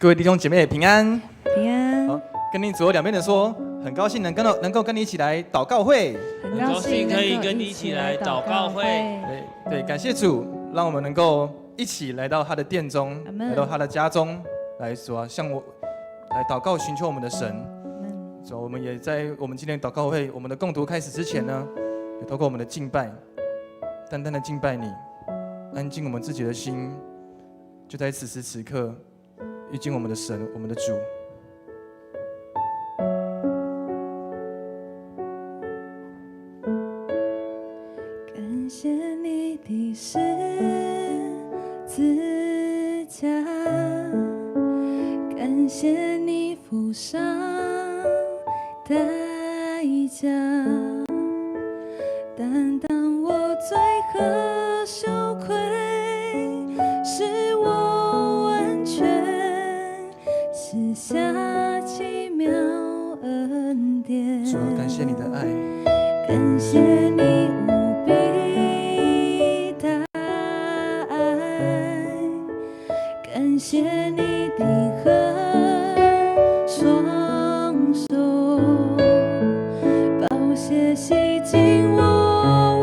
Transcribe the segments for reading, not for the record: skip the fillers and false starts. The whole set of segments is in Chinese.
各位弟兄姐妹平安，平安。好，跟你左右两边的说，很高兴能够跟你一起来祷告会，很高兴可以跟你一起来祷告会。对，感谢主，让我们能够一起来到他的殿中，来到他的家中，来说向我来祷告，寻求我们的神。所以我们也在我们今天的祷告会，我们的共读开始之前呢，也透过我们的敬拜，单单的敬拜你，安静我们自己的心，就在此时此刻遇见我们的神，我们的主。感谢你的十字架，感谢你付上代价，担当我罪和羞愧，使我完全赐下奇妙恩典。主，感谢你的爱，感谢你无比大爱，感谢你的双手，宝血洗净我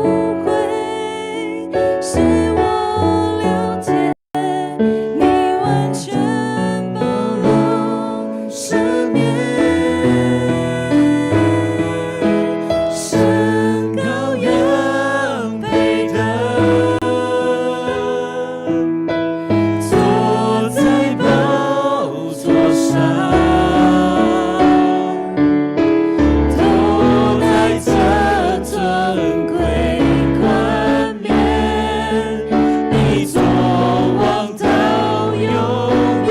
无悔，使我了解你完全包容赦免。神羔羊配得，坐在宝座上，头戴着尊贵冠冕，你作王到永远。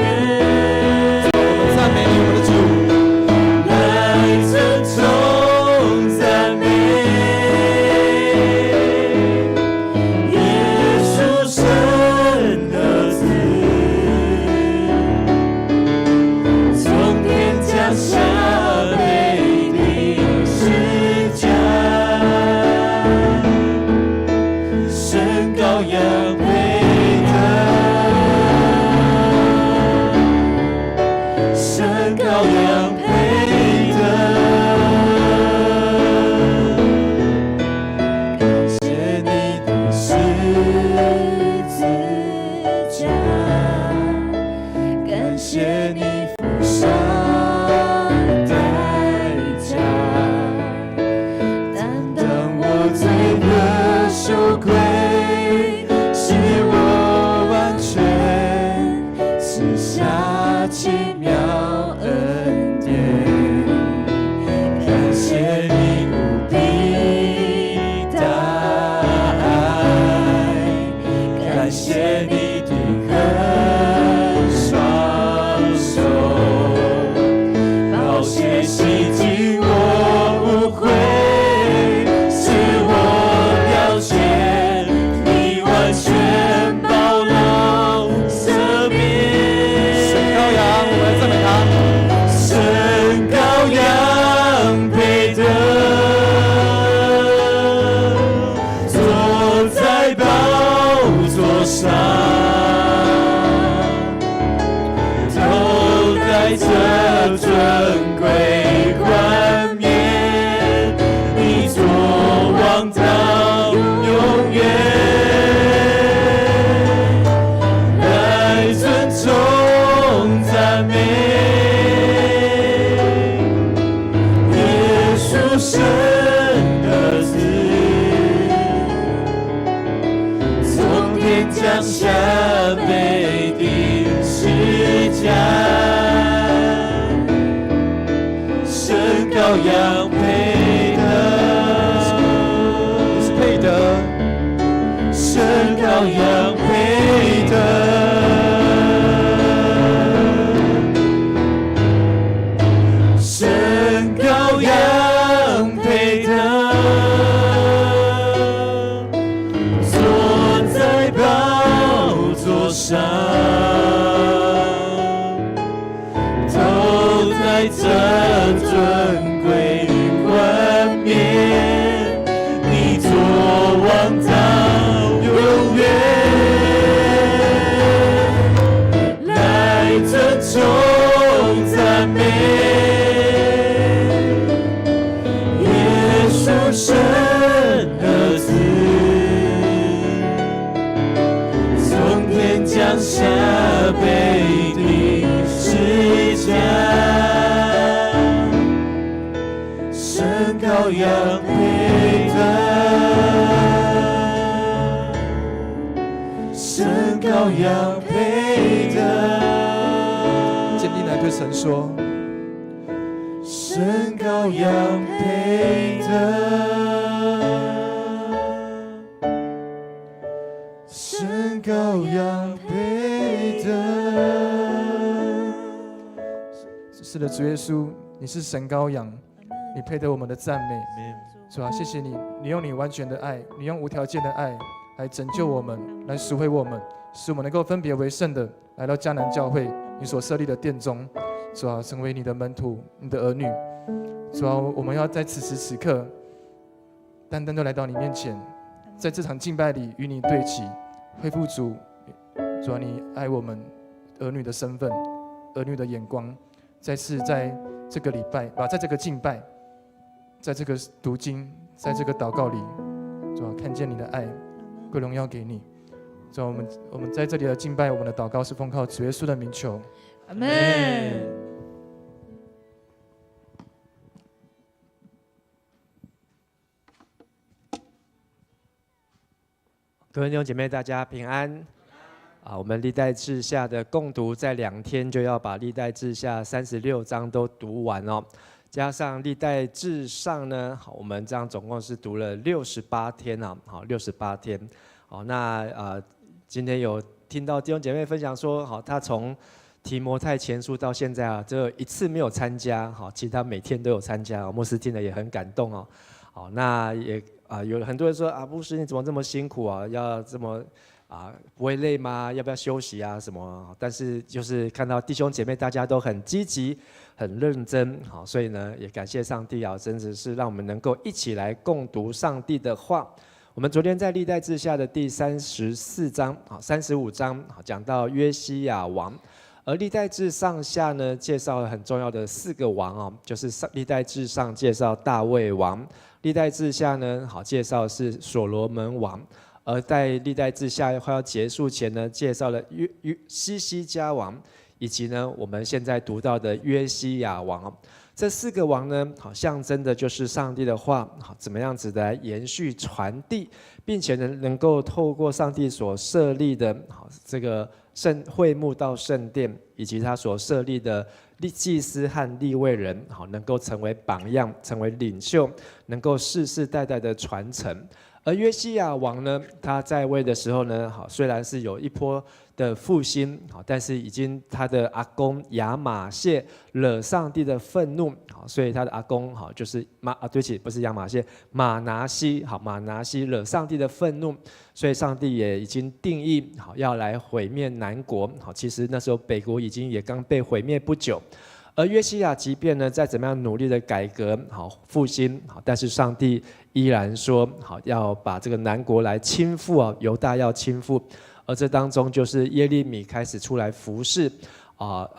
赞美你，我们的主。来尊崇赞美耶稣神的子，从天降下被钉十架，神羔羊配得，神羔羊配得。感谢你的十字架，感谢你付上代价，担当我罪和羞愧，使我完全赐下奇妙恩典。感谢你无比大爱，感谢你的双手，宝血洗净我无悔，使我了解你完全包容赦免。神羔羊，我们来赞美他。神羔羊配得，坐在宝座上，头戴着尊贵冠冕，你作王到永远。来尊崇赞美耶稣神的子，从天降下被钉十架，神羔羊配得，是配得，神羔羊配得。神羔羊配得，坐在宝座上，头戴着尊贵冠冕，你作王到永远。来尊崇下被钉十字架，神羔羊配得，神羔羊配得。坚定来对神说，神羔羊配得，神羔羊配得。是的，主耶稣，你是神羔羊，你配得我们的赞美。主啊，谢谢你，你用你完全的爱，你用无条件的爱来拯救我们，来赎回我们，使我们能够分别为圣的来到迦南教会你所设立的殿中。主啊，成为你的门徒，你的儿女。主啊，我们要在此时此刻单单的来到你面前，在这场敬拜里与你对齐，恢复主啊，你爱我们儿女的身份，儿女的眼光。再次在这个礼拜，在这个敬拜，在这个读经，在这个祷告里，主啊，看见你的爱，归荣耀给你。主啊，我们在这里的敬拜，我们的祷告是奉靠主耶稣的名求。阿们。各位弟兄姐妹，大家平安。我们历代志下的共读，在2天就要把历代志下36章都读完哦。加上历代志上呢，我们这样总共是读了68天啊，好，68天。好，那今天有听到弟兄姐妹分享说，好，他从提摩太前书到现在啊，只有一次没有参加，好，其他每天都有参加。牧师听了也很感动哦。好，那也有很多人说牧师你怎么这么辛苦啊？要这么不会累吗？要不要休息啊？什么？但是就是看到弟兄姐妹大家都很积极、很认真，好，所以呢也感谢上帝啊，真的是让我们能够一起来共读上帝的话。我们昨天在历代志下的第34章、35章讲到约西亚王，而历代志上下呢介绍了很重要的4个王哦，就是历代志上介绍大卫王，历代志下呢介绍的是所罗门王。而在历代志下快要结束前呢，介绍了西西家王，以及呢我们现在读到的约西亚王。这4个王呢，象征的就是上帝的话，怎么样子的来延续传递，并且能够透过上帝所设立的这个会幕到圣殿，以及他所设立的祭司和利未人，能够成为榜样，成为领袖，能够世世代代的传承。而约西亚王呢，他在位的时候呢，虽然是有一波的复兴，但是已经他的阿公亚玛谢惹上帝的愤怒，所以他的阿公就是对不起，不是亚玛谢，马拿西，马拿西惹上帝的愤怒，所以上帝也已经定义要来毁灭南国。其实那时候北国也刚被毁灭不久。而约西亚即便呢再怎么样努力的改革复兴，但是上帝依然说要把这个南国来倾覆犹大要倾覆。而这当中就是耶利米开始出来服侍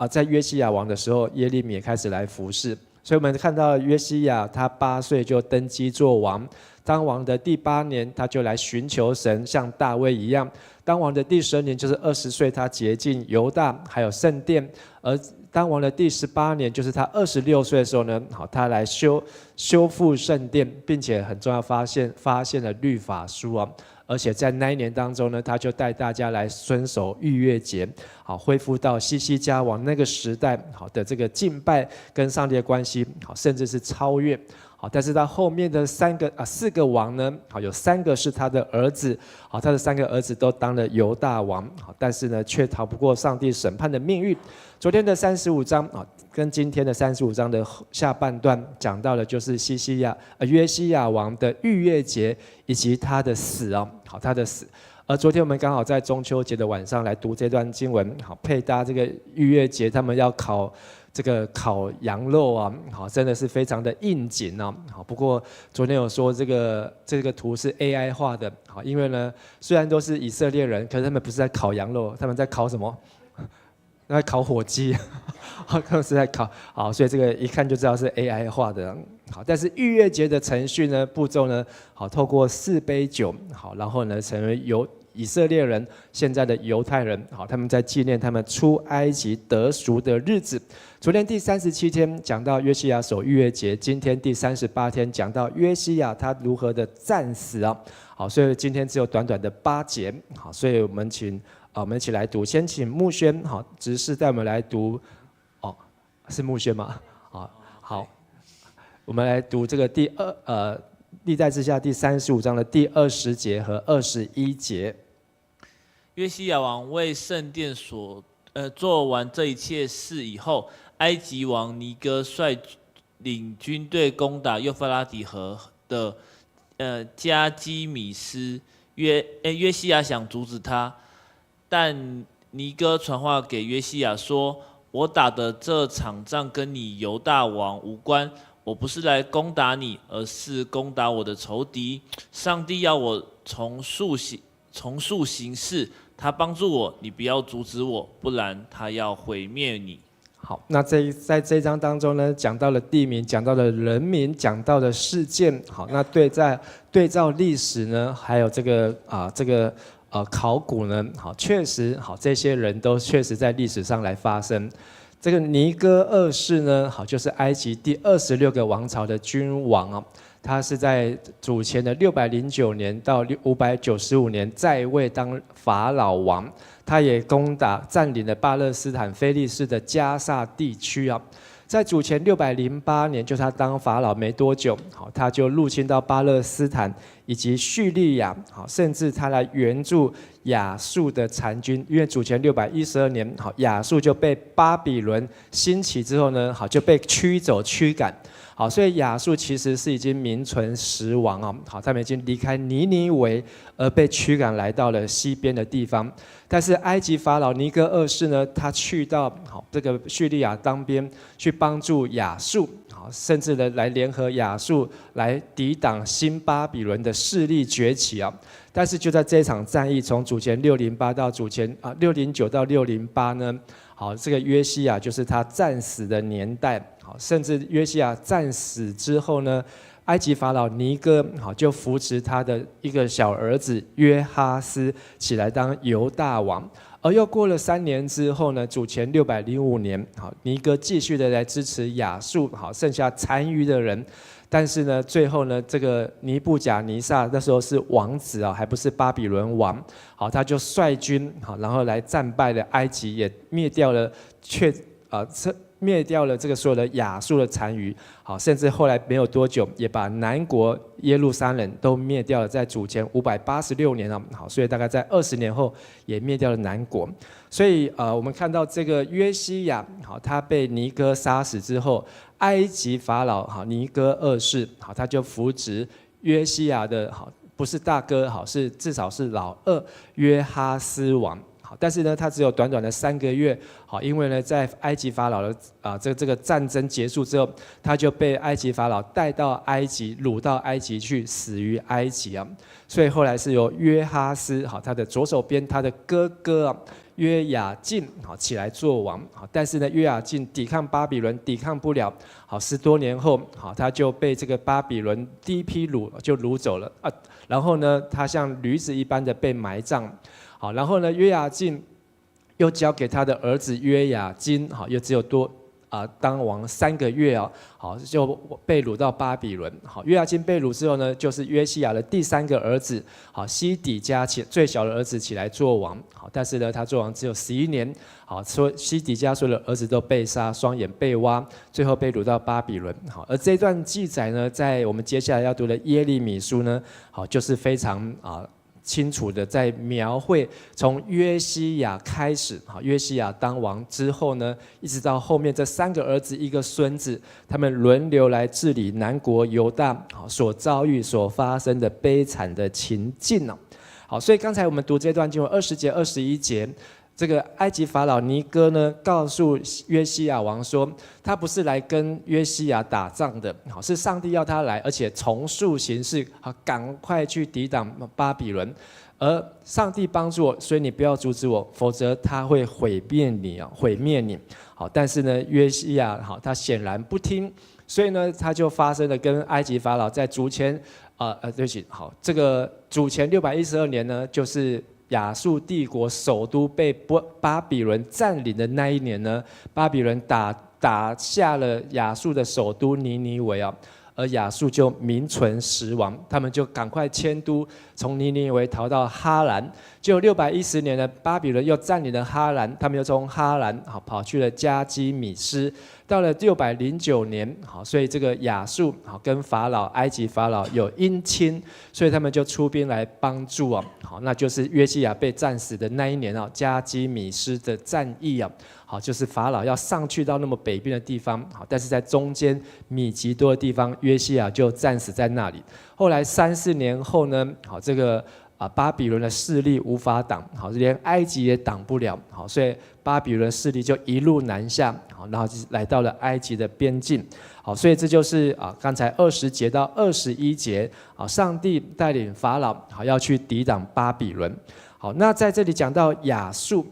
在约西亚王的时候，耶利米也开始来服侍。所以我们看到约西亚他8岁就登基做王，当王的第8年他就来寻求神，像大卫一样。当王的第10年就是20岁，他洁净犹大还有圣殿。而当王的第18年，就是他26岁的时候呢，他来修复圣殿，并且很重要发现了律法书啊。而且在那一年当中呢，他就带大家来遵守逾越节，恢复到西西家王那个时代的这个敬拜跟上帝的关系，甚至是超越。但是他后面的4个王呢，有3个是他的儿子，他的3个儿子都当了犹大王，但是呢，却逃不过上帝审判的命运。昨天的35章跟今天的35章的下半段讲到的就是约西亚王的逾越节以及他的死他的死。而昨天我们刚好在中秋节的晚上来读这段经文，配搭这个逾越节，他们要烤羊肉真的是非常的应景不过昨天有说这个图是 AI 画的因为呢，虽然都是以色列人，可是他们不是在烤羊肉，他们在烤什么？在烤火鸡，他们是在烤所以这个一看就知道是 AI 画的但是逾越节的程序呢，步骤呢透过4杯酒然后呢成为以色列人，现在的犹太人，好，他们在纪念他们出埃及得赎的日子。昨天第37天讲到约西亚守逾越节，今天第38天讲到约西亚他如何的战死啊。好，所以今天只有短短的8节，好，所以我们一起来读，先请牧宣好执事带我们来读，哦，是牧宣吗？好，我们来读这个历代志下第35章的第20节和21节。约西亚王为圣殿做完这一切事以后，埃及王尼哥率领军队攻打幼发拉底河的加基米斯。约西亚想阻止他，但尼哥传话给约西亚说：“我打的这场仗跟你犹大王无关，我不是来攻打你，而是攻打我的仇敌。上帝要我从速行事，他帮助我，你不要阻止我，不然他要毁灭你。”好，那在这一章当中呢，讲到了地名，讲到了人名，讲到了事件。好，那对照历史呢，还有这个考古呢，好，确实好，这些人都确实在历史上来发生。这个尼哥二世呢，好，就是埃及第26个王朝的君王啊，他是在主前的609年到595年在位当法老王。他也占领了巴勒斯坦非利士的加萨地区啊，在主前608年，就他当法老没多久，好，他就入侵到巴勒斯坦以及叙利亚，好，甚至他来援助亚述的残军，因为主前612年，好，亚述就被巴比伦兴起之后呢，好，就被驱赶。好，所以亚述其实是已经名存实亡啊。好，他们已经离开尼尼微，而被驱赶来到了西边的地方。但是埃及法老尼哥二世呢，他去到这个叙利亚当边去帮助亚述，好，甚至呢来联合亚述来抵挡新巴比伦的势力崛起啊。但是就在这一场战役，从主前609到608呢，好，这个约西亚就是他战死的年代。好，甚至约西亚战死之后呢，埃及法老尼哥好就扶持他的一个小儿子约哈斯起来当犹大王。而又过了3年之后呢，主前605年，好，尼哥继续的来支持亚述，好，剩下残余的人。但是呢，最后呢，这个尼布甲尼撒那时候是王子啊，还不是巴比伦王，好，他就率军好，然后来战败了埃及，也灭掉了这个所有的亚述的残余，好，甚至后来没有多久，也把南国耶路撒冷都灭掉了，在主前586年啊，好，所以大概在20年后也灭掉了南国。所以我们看到这个约西亚，好，他被尼哥杀死之后，埃及法老好尼哥二世，好，他就扶植约西亚的好，不是大哥，好，是至少是老二约哈斯王。但是呢，他只有短短的3个月，好，因为呢，在埃及法老的这个战争结束之后，他就被埃及法老带到埃及，掳到埃及去，死于埃及啊。所以后来是由约哈斯，好，他的左手边他的哥哥啊约雅敬，好，起来做王，好，但是呢，约雅敬抵抗巴比伦抵抗不了，好，10多年后，好，他就被这个巴比伦第一批掳走了啊，然后呢，他像驴子一般的被埋葬。好，然后呢，约雅敬又交给他的儿子约雅斤，好，又只有当王3个月啊，好，就被掳到巴比伦。好，约雅斤被掳之后呢，就是约西亚的第3个儿子，好，西底家最小的儿子起来做王。好，但是呢，他做王只有11年，好，说西底家所有的儿子都被杀，双眼被挖，最后被掳到巴比伦。好，而这段记载呢，在我们接下来要读的耶利米书呢，好，就是非常清楚的在描绘从约西亚开始，好，约西亚当王之后呢，一直到后面这3个儿子1个孙子，他们轮流来治理南国犹大，好，所遭遇所发生的悲惨的情境哦。好，所以刚才我们读这段经文20节、21节。这个埃及法老尼哥呢，告诉约西亚王说，他不是来跟约西亚打仗的，好，是上帝要他来，而且从速行事，好，赶快去抵挡巴比伦，而上帝帮助我，所以你不要阻止我，否则他会毁灭你。好，但是呢，约西亚好，他显然不听，所以呢，他就发生了跟埃及法老在主前对不起，好，这个主前612年呢，就是亚述帝国首都被巴比伦占领的那一年呢，巴比伦打下了亚述的首都尼尼微啊。而亚述就名存实亡，他们就赶快迁都，从尼尼微逃到哈兰。就610年呢，巴比伦又占领了哈兰，他们又从哈兰跑去了加基米斯。到了609年，所以这个亚述跟法老埃及法老有姻亲，所以他们就出兵来帮助啊。那就是约西亚被战死的那一年啊，加基米斯的战役啊。就是法老要上去到那么北边的地方，但是在中间米吉多的地方，约西亚就战死在那里。后来3、4年后呢，这个巴比伦的势力无法挡，连埃及也挡不了，所以巴比伦势力就一路南下，然后来到了埃及的边境。所以这就是刚才20节到21节，上帝带领法老要去抵挡巴比伦。好，那在这里讲到亚述。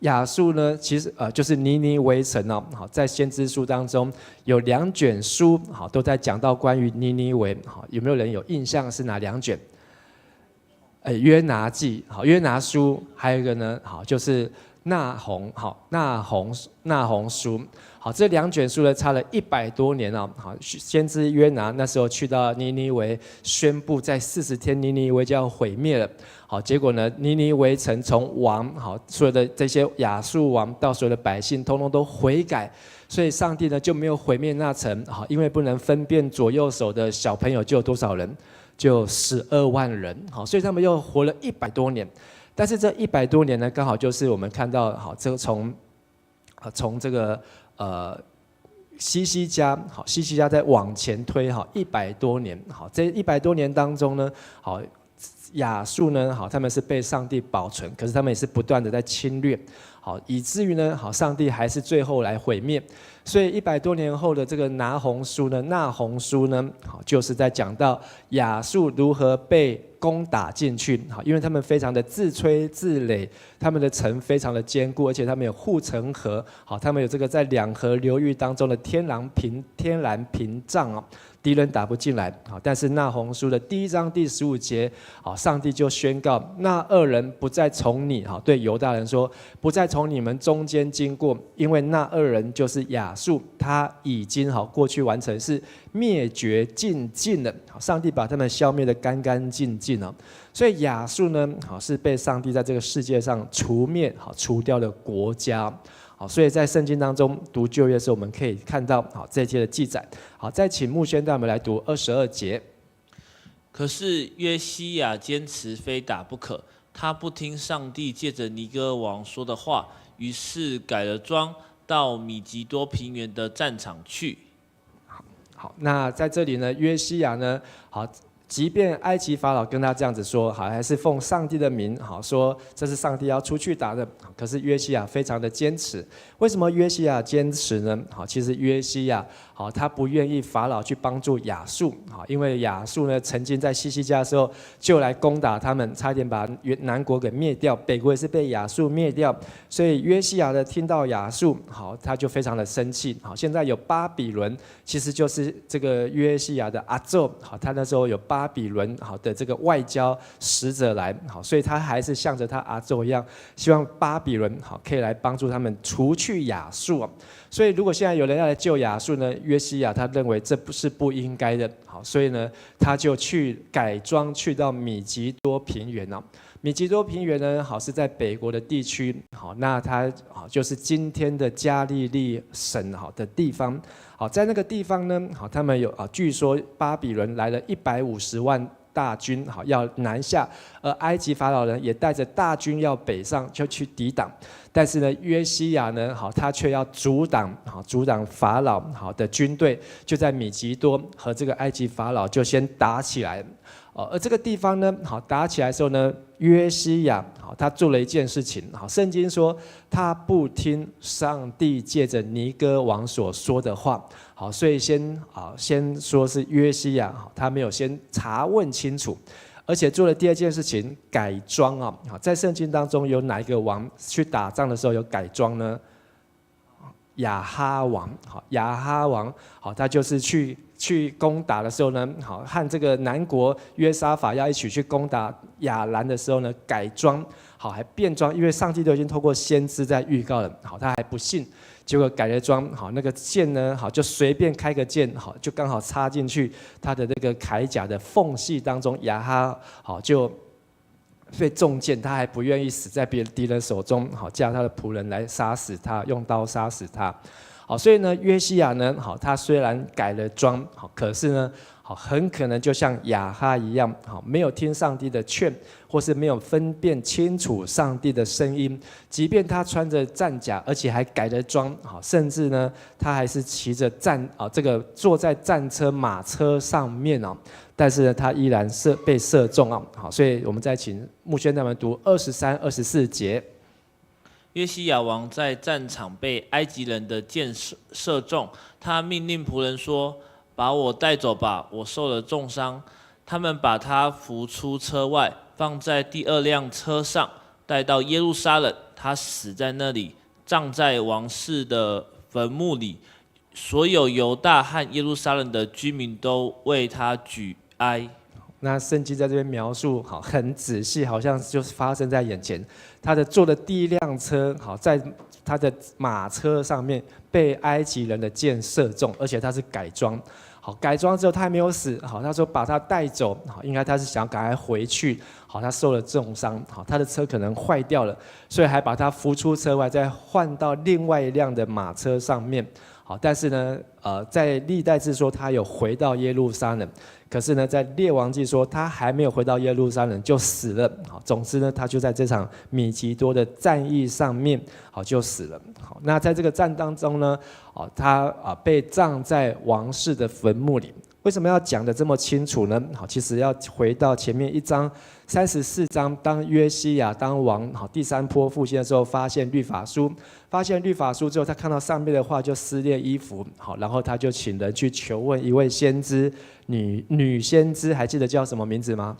亚述呢，其实就是尼尼微城哦。好，在先知书当中有2卷书，好，都在讲到关于尼尼微。好，有没有人有印象是哪2卷？约拿记，好，约拿书，还有一个呢，好，就是那鸿，好，那鸿书。好，这2卷书呢，差了100多年哦。好，先知约拿那时候去到尼尼微，宣布在40天尼尼微就要毁灭了。好，结果呢，尼尼微城从王，好，所有的这些亚述王到所有的百姓，通通都悔改，所以上帝呢就没有毁灭那城。好，因为不能分辨左右手的小朋友就有多少人，就12万人。好，所以他们又活了100多年。但是这100多年呢，刚好就是我们看到，好，这个从这个西西家，好，西西家再往前推，好，100多年。好，这100多年当中呢，好。亚述呢，好，他们是被上帝保存，可是他们也是不断的在侵略，好，以至于呢，好，上帝还是最后来毁灭。所以100多年后的这个拿鸿书呢，那鸿书呢，好，就是在讲到亚述如何被攻打进去，好，因为他们非常的自吹自擂，他们的城非常的坚固，而且他们有护城河，好，他们有这个在2河流域当中的天然屏障哦。敌人打不进来，好，但是那鸿书的第1章第15节，好，上帝就宣告那2人不再从你，好，对犹大人说，不再从你们中间经过，因为那2人就是亚述，他已经好过去完成，是灭绝尽了，好，上帝把他们消灭得干干净净了。所以亚述呢，好，是被上帝在这个世界上除灭，好，除掉的国家。好，所以在圣经当中读旧约的时候，我们可以看到好这些的记载。好，再请牧宣带我们来读22节。可是约西亚坚持非打不可，他不听上帝借着尼哥王说的话，于是改了装，到米吉多平原的战场去。好，那在这里呢，约西亚呢，好。即便埃及法老跟他这样子说，好，还是奉上帝的名，好，说这是上帝要出去打的。可是约西亚非常的坚持。为什么约西亚坚持呢？好，其实约西亚，好，他不愿意法老去帮助亚述，好，因为亚述呢曾经在西西家的时候就来攻打他们，差点把南国给灭掉，北国也是被亚述灭掉。所以约西亚呢听到亚述，好，他就非常的生气。好，现在有巴比伦，其实就是这个约西亚的阿宙，好，他那时候有巴比伦好的这个外交使者来，好，所以他还是向着他阿宙一样，希望巴比伦好可以来帮助他们除去亚述。所以如果现在有人要来救亚述呢，约西亚他认为这不应该的，好，所以呢他就去改装，去到米吉多平原了。米吉多平原呢，好是在北国的地区，好，那它好就是今天的加利利省好的地方，好，在那个地方呢，好，他们有据说巴比伦来了150万大军，好要南下，而埃及法老人也带着大军要北上，就去抵挡。但是呢，约西亚呢，好，他却要阻挡法老好的军队，就在米吉多和这个埃及法老就先打起来。而这个地方呢，好打起来的时候呢，约西亚好他做了一件事情，好，圣经说他不听上帝借着尼哥王所说的话，好，所以先说是约西亚，他没有先查问清楚。而且做了第2件事情，改装啊！在圣经当中有哪一个王去打仗的时候有改装呢？亚哈王，好，亚哈王，好，他就是去去攻打的时候呢，好，和这个南国约沙法要一起去攻打亚兰的时候呢，改装，好，还变装，因为上帝都已经透过先知在预告了，好，他还不信，结果改了装，好，那个箭呢，好，就随便开个箭，好，就刚好插进去他的那个铠甲的缝隙当中，亚哈，好，就被中箭，他还不愿意死在敌人手中，好，叫他的仆人来杀死他，用刀杀死他。好，所以呢，约西亚呢，好，他虽然改了装，好，可是呢，好，很可能就像亚哈一样，好，没有听上帝的劝，或是没有分辨清楚上帝的声音。即便他穿着战甲，而且还改了装，好，甚至呢，他还是骑着这个坐在战车马车上面哦，但是呢，他依然被射中啊。好，所以我们再请牧宣他们读23、24节。约西亚王在战场被埃及人的箭射中，他命令仆人说：“把我带走吧，我受了重伤。”他们把他扶出车外，放在第2辆车上，带到耶路撒冷。他死在那里，葬在王室的坟墓里。所有犹大和耶路撒冷的居民都为他举哀。那圣经在这边描述，好，很仔细，好像就是发生在眼前。他坐的第1辆车，好，在他的马车上面被埃及人的箭射中，而且他是改装。好，改装之后他还没有死，好，他说把他带走，好，应该他是想赶快回去，好，他受了重伤，好，他的车可能坏掉了，所以还把他扶出车外，再换到另外1辆的马车上面。好，但是呢，在历代志说他有回到耶路撒冷，可是呢，在列王记说他还没有回到耶路撒冷就死了。好，总之呢，他就在这场米吉多的战役上面，好，就死了。好，那在这个战当中呢，他被葬在王室的坟墓里。为什么要讲得这么清楚呢？好，其实要回到前面1章34章，当约西亚当王，好，第3波复兴的时候，发现律法书之后，他看到上面的话就撕裂衣服，好，然后他就请人去求问一位先知，女先知，还记得叫什么名字吗？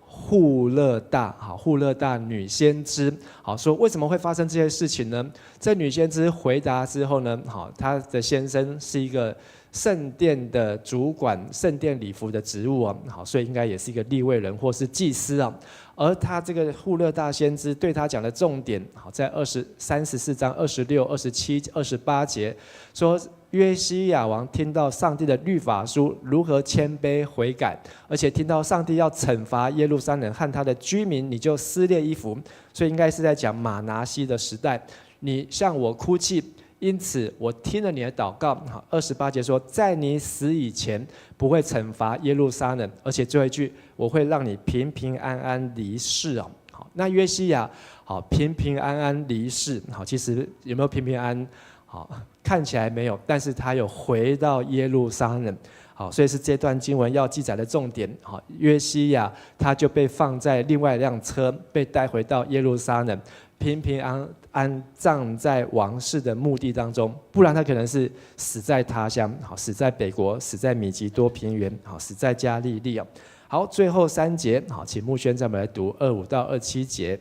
户勒大，好，户勒大女先知，好，说为什么会发生这些事情呢？这女先知回答之后呢，好，她的先生是一个圣殿的主管，圣殿礼服的职务啊，好，所以应该也是一个利未人或是祭司啊。而他这个户勒大先知对他讲的重点，好，在34章26、27、28节说，约西亚王听到上帝的律法书如何谦卑悔改，而且听到上帝要惩罚耶路撒冷和他的居民，你就撕裂衣服。所以应该是在讲马拿西的时代，你向我哭泣，因此我听了你的祷告。好，28节说，在你死以前不会惩罚耶路撒冷，而且最后一句，我会让你平平安安离世啊。好，那约西亚好平平安安离世，好，其实有没有平平安？好，看起来没有，但是他有回到耶路撒冷。好，所以是这段经文要记载的重点。好，约西亚他就被放在另外1辆车，被带回到耶路撒冷，平平安安葬在王室的墓地当中，不然他可能是死在他乡，好，死在北国，死在米吉多平原，好，死在加利利啊。好，最后3节，好，请牧宣再我们来读25到27节。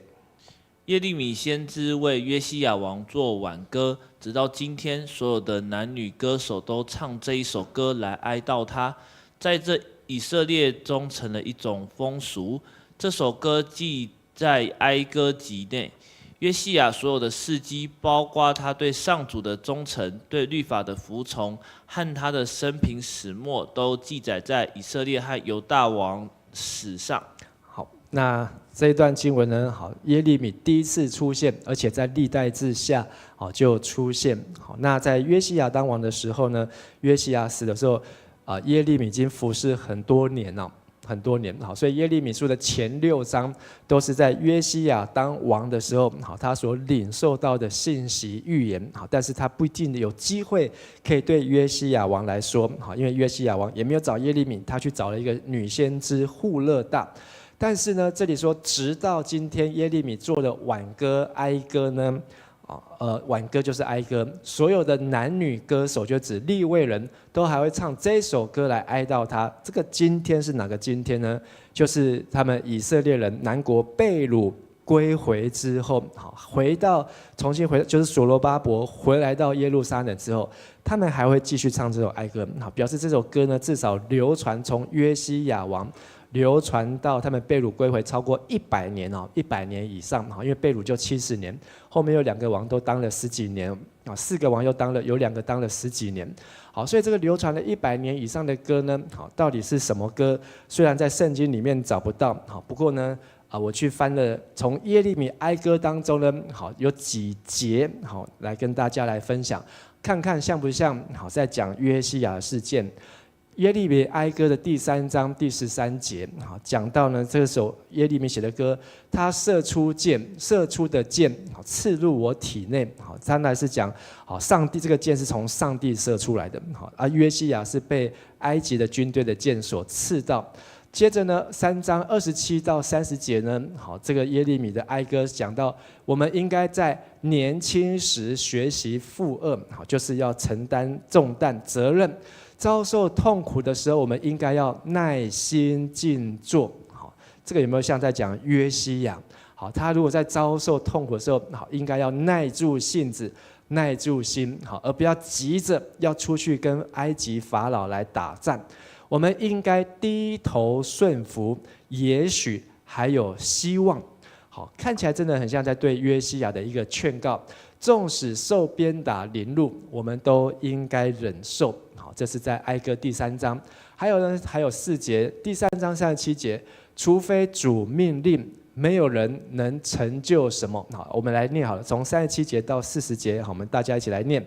耶利米先知为约西亚王作挽歌，直到今天，所有的男女歌手都唱这一首歌来哀悼他，在这以色列中成了一种风俗。这首歌记在哀歌集内。约西亚所有的事迹，包括他对上主的忠诚、对律法的服从和他的生平始末，都记载在以色列和犹大王史上。好，那这一段经文呢，好，耶利米第1次出现，而且在历代志下，好就出现。好，那在约西亚当王的时候呢，约西亚死的时候，耶利米已经服侍很多年了。很多年，好，所以耶利米书的前6章都是在约西亚当王的时候，好，他所领受到的信息预言，好，但是他不一定有机会可以对约西亚王来说，好，因为约西亚王也没有找耶利米，他去找了一个女先知户勒大。但是呢，这里说直到今天耶利米做的挽歌哀歌呢，挽歌就是哀歌，所有的男女歌手就指利未人都还会唱这首歌来哀悼他。这个今天是哪个今天呢？就是他们以色列人南国被掳归回之后，好，重新回到，就是所罗巴伯回来到耶路撒冷之后，他们还会继续唱这首哀歌，好，表示这首歌呢至少流传从约西亚王流传到他们被掳归回超过100年哦，100年以上，因为被掳就70年，后面有2个王都当了10几年啊，4个王又当了，有2个当了10几年，好，所以这个流传了100年以上的歌呢，好，到底是什么歌？虽然在圣经里面找不到，好，不过呢，我去翻了从耶利米哀歌当中呢，好，有几节，好，来跟大家来分享，看看像不像，好，在讲约西亚的事件。耶利米哀歌的第3章第13节，好，讲到呢这首耶利米写的歌，他射出的箭，好，刺入我体内，好，当然是讲，好，上帝这个箭是从上帝射出来的，好，而约西亚是被埃及的军队的箭所刺到。接着呢，3章27到30节呢，好，这个耶利米的哀歌讲到，我们应该在年轻时学习负軛，好，就是要承担重担责任。遭受痛苦的时候，我们应该要耐心静坐。好，这个有没有像在讲约西亚？好，他如果在遭受痛苦的时候，好，应该要耐住性子、耐住心，好，而不要急着要出去跟埃及法老来打仗。我们应该低头顺服，也许还有希望。好，看起来真的很像在对约西亚的一个劝告。纵使受鞭打凌辱，我们都应该忍受。好，这是在哀歌第3章。还有呢，还有4节，第3章37节，除非主命令，没有人能成就什么。好，我们来念好了，从37节到40节，好，我们大家一起来念。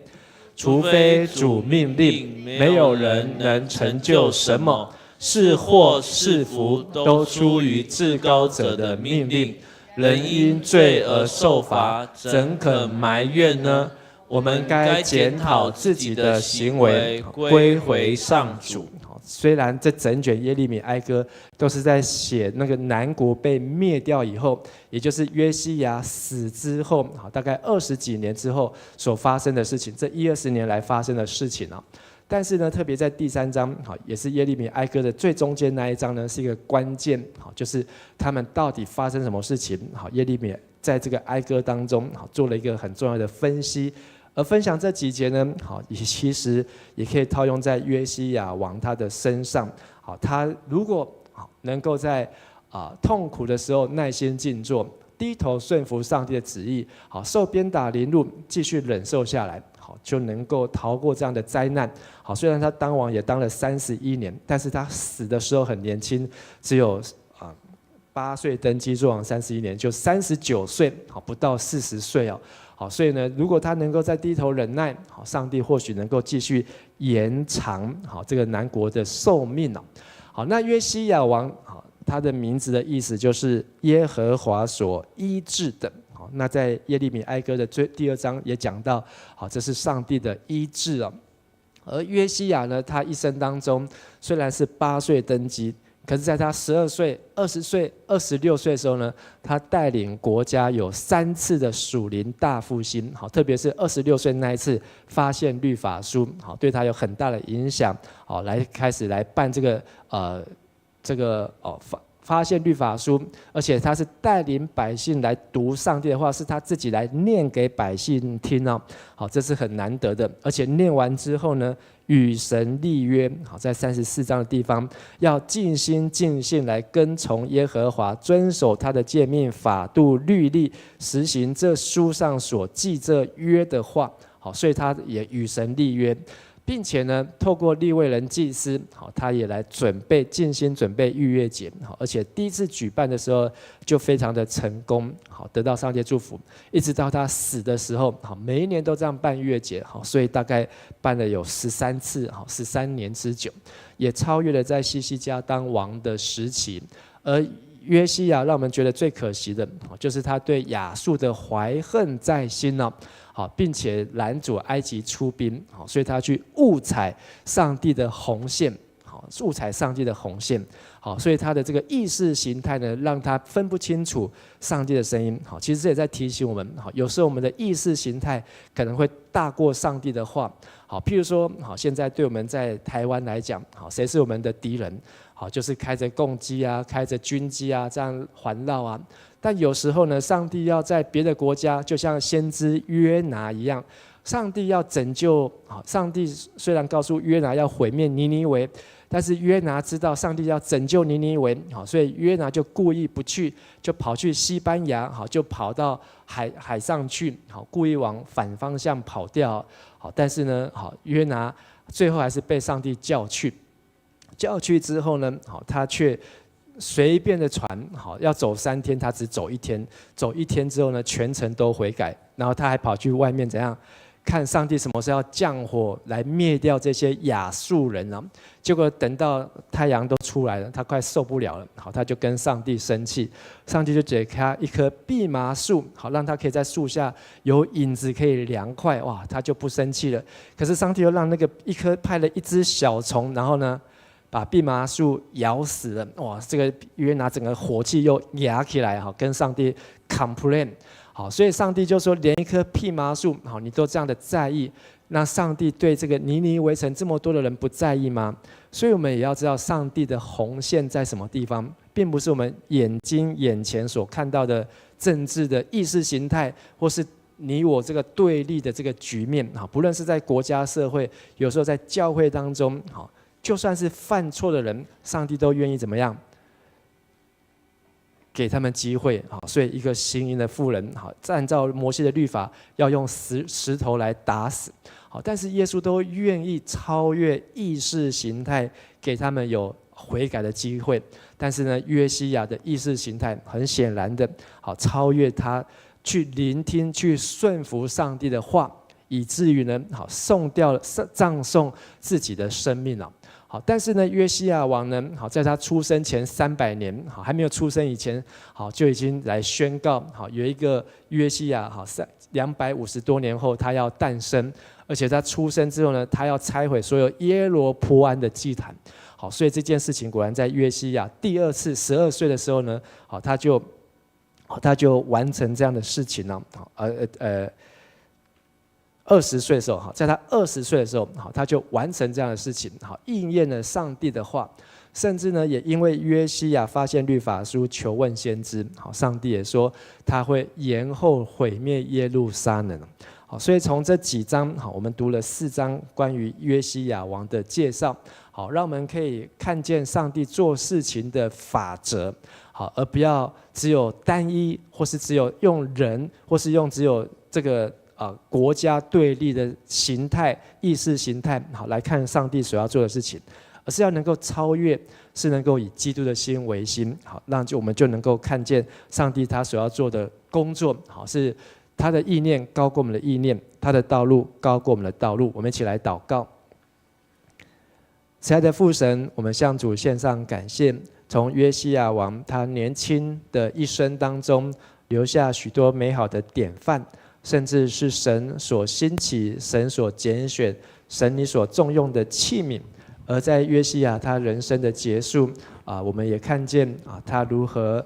除非主命令，没有人能成就什么，是祸是福，都出于至高者的命令。人因罪而受罚，怎可埋怨呢？我们该检讨自己的行为，归回上主。虽然这整卷耶利米哀歌都是在写那个南国被灭掉以后，也就是约西亚死之后，大概20几年之后所发生的事情，这10-20年来发生的事情啊。但是呢，特别在第3章，也是耶利米哀歌的最中间那一章呢，是一个关键，就是他们到底发生什么事情。耶利米在这个哀歌当中，做了一个很重要的分析。而分享这几节呢，其实也可以套用在约西亚王他的身上。他如果能够在痛苦的时候耐心静坐，低头顺服上帝的旨意，受鞭打凌辱，继续忍受下来，就能够逃过这样的灾难。虽然他当王也当了31年，但是他死的时候很年轻，只有8岁登基做王31年，就39岁，不到40岁哦。好，所以呢，如果他能够在低头忍耐，好，上帝或许能够继续延长好这个南国的寿命哦。好，那约西亚王，好，他的名字的意思就是耶和华所医治的。好，那在耶利米哀歌的第2章也讲到，好，这是上帝的医治哦。而约西亚呢，他一生当中虽然是8岁登基。可是，在他12岁、20岁、26岁的时候呢，他带领国家有3次的属灵大复兴。好，特别是26岁那一次发现律法书，好，对他有很大的影响。好，开始来办发现律法书，而且他是带领百姓来读上帝的话，是他自己来念给百姓听哦。好，这是很难得的。而且念完之后呢，与神立约。好，在34章的地方，要尽心尽性来跟从耶和华，遵守他的诫命、法度、律例，实行这书上所记这约的话。好，所以他也与神立约。并且呢，透过利未人祭司，好，他也来尽心准备逾越节，好，而且第一次举办的时候就非常的成功，好，得到上帝祝福，一直到他死的时候，好，每一年都这样办逾越节，好，所以大概办了有13次，好，13年之久，也超越了在西西家当王的时期。而约西亚让我们觉得最可惜的，就是他对亚述的怀恨在心哦。好，并且拦阻埃及出兵，好，所以他去误踩上帝的红线，好，误踩上帝的红线，好，所以他的这个意识形态呢，让他分不清楚上帝的声音，好，其实这也在提醒我们，好，有时候我们的意识形态可能会大过上帝的话，好，譬如说，好，现在对我们在台湾来讲，好，谁是我们的敌人？好，就是开着共机啊，开着军机啊，这样环绕啊。但有时候呢，上帝要在别的国家，就像先知约拿一样，上帝要拯救。上帝虽然告诉约拿要毁灭尼尼微，但是约拿知道上帝要拯救尼尼微，所以约拿就故意不去，就跑去西班牙，就跑到海上去，故意往反方向跑掉。但是呢，约拿最后还是被上帝叫去。叫去之后呢，他却随便的船，要走3天，他只走1天。走1天之后呢，全程都悔改，然后他还跑去外面怎样看上帝什么时候要降火来灭掉这些亚述人啊？结果等到太阳都出来了，他快受不了了，他就跟上帝生气，上帝就给他一棵蓖麻树，让他可以在树下有影子可以凉快，哇，他就不生气了。可是上帝又让那个派了一只小虫，然后呢，把蓖麻树咬死了，哇！这个约拿整个火气又压起来，跟上帝 complain， 所以上帝就说，连一棵蓖麻树，你都这样的在意，那上帝对这个尼尼微城这么多的人不在意吗？所以我们也要知道，上帝的红线在什么地方，并不是我们眼前所看到的政治的意识形态，或是你我这个对立的这个局面，不论是在国家社会，有时候在教会当中，就算是犯错的人，上帝都愿意怎么样？给他们机会。所以一个行淫的妇人，按照摩西的律法，要用石头来打死。但是耶稣都愿意超越意识形态，给他们有悔改的机会。但是呢，约西亚的意识形态很显然的，超越他去聆听、去顺服上帝的话，以至于呢，葬送自己的生命了。但是呢，约西亚王呢，在他出生前300年，还没有出生以前，就已经来宣告，有一个约西亚，250多年后他要诞生，而且他出生之后呢，他要拆毁所有耶罗波安的祭坛。所以这件事情果然在约西亚第2次12岁的时候呢，他就完成这样的事情了。20岁的时候，在他20岁的时候，他就完成这样的事情，应验了上帝的话。甚至呢，也因为约西亚发现律法书，求问先知，上帝也说他会延后毁灭耶路撒冷。所以从这几章，我们读了4章关于约西亚王的介绍，让我们可以看见上帝做事情的法则，而不要只有单一，或是只有用人，或是只有这个国家对立的形态、意识形态，来看上帝所要做的事情，而是要能够超越，是能够以基督的心为心，让我们就能够看见上帝他所要做的工作，是他的意念高过我们的意念，他的道路高过我们的道路。我们一起来祷告。慈爱的父神，我们向主献上感谢，从约西亚王他年轻的一生当中，留下许多美好的典范。甚至是神所兴起、神所拣选、神你所重用的器皿。而在约西亚他人生的结束，我们也看见他如何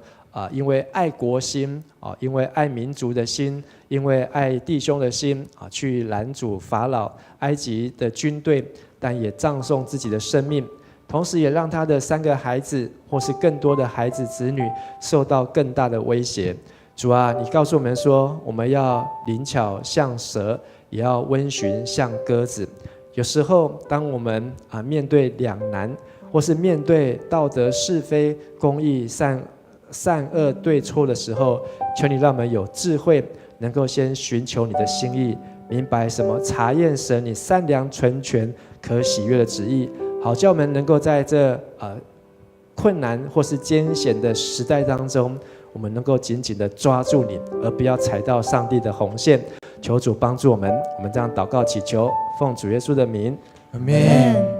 因为爱国心，因为爱民族的心，因为爱弟兄的心，去拦阻法老埃及的军队，但也葬送自己的生命，同时也让他的3个孩子或是更多的孩子子女受到更大的威胁。主啊，你告诉我们说，我们要灵巧像蛇，也要温驯像鸽子。有时候，当我们面对两难，或是面对道德是非、公义善恶对错的时候，求你让我们有智慧，能够先寻求你的心意，明白什么查验神你善良、纯全、可喜悦的旨意，好叫我们能够在这困难或是艰险的时代当中，我们能够紧紧地抓住你，而不要踩到上帝的红线。求主帮助我们，我们这样祷告祈求，奉主耶稣的名，阿们。